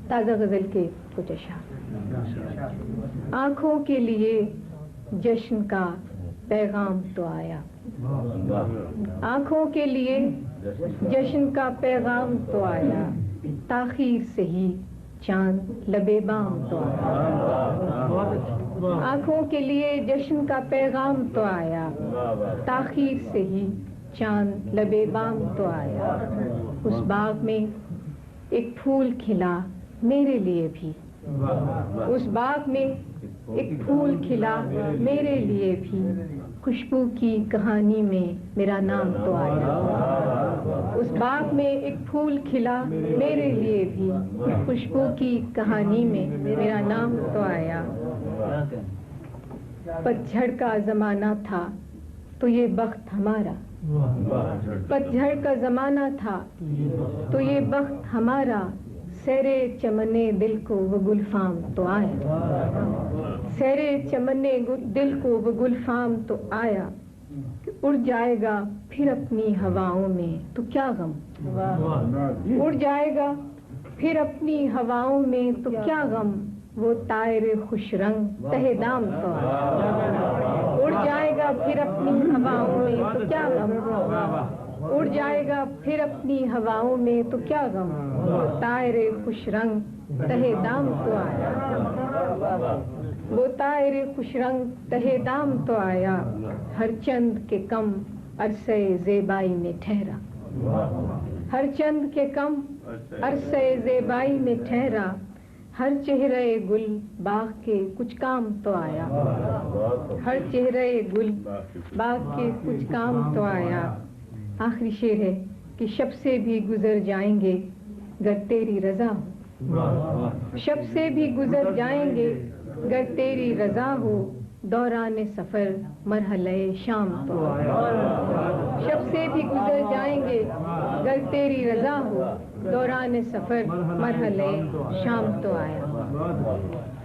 تازہ غزل کے کچھ اشعار۔ آنکھوں کے لیے جشن کا پیغام تو آیا، آنکھوں کے لیے جشن کا پیغام تو آیا، تاخیر سے ہی چاند لبے بام تو آیا۔ آنکھوں کے لیے جشن کا پیغام تو آیا، تاخیر سے ہی چاند لبے بام تو آیا۔ اس باغ میں ایک پھول کھلا میرے لیے بھی، اس باغ میں ایک پھول کھلا میرے لیے بھی، خوشبو کی کہانی میں میرا نام تو آیا۔ اس باغ میں ایک پھول کھلا میرے لیے بھی، خوشبو کی کہانی میں میرا نام تو آیا۔ پتجھڑ کا زمانہ تھا تو یہ بخت ہمارا، پتجھڑ کا زمانہ تھا تو یہ بخت ہمارا، سیرے چمنے دل کو وہ گلفام تو آیا، سیرے چمنے دل کو وہ گلفام تو آیا۔ اڑ جائے گا پھر اپنی ہواؤں میں تو کیا غم، اڑ جائے گا پھر اپنی ہواؤں میں تو کیا غم، وہ طائر خوش رنگ تہ دام تو آیا۔ اڑ جائے گا پھر اپنی ہواؤں میں تو کیا غم، اڑ جائے گا پھر اپنی ہواؤں میں تو کیا غم، وہ طائر خوش رنگ تہ دام تو آیا، وہ طائر خوش رنگ تہ دام تو آیا۔ ہر چند کے کم عرصے زیبائی میں ٹھہرا، ہر چند کے کم عرصے زیبائی میں ٹھہرا، ہر چہرے گل باغ کے کچھ کام تو آیا، ہر چہرے گل باغ کے کچھ کام تو آیا۔ آخری شعر ہے کہ شب سے بھی گزر جائیں گے گر تیری رضا ہو، شب سے بھی گزر جائیں گے گر تیری رضا ہو، دوران سفر مرحلہ شام تو آیا۔ شب سے بھی گزر جائیں گے گر تیری رضا ہو، دوران سفر مرحلہ شام تو آیا۔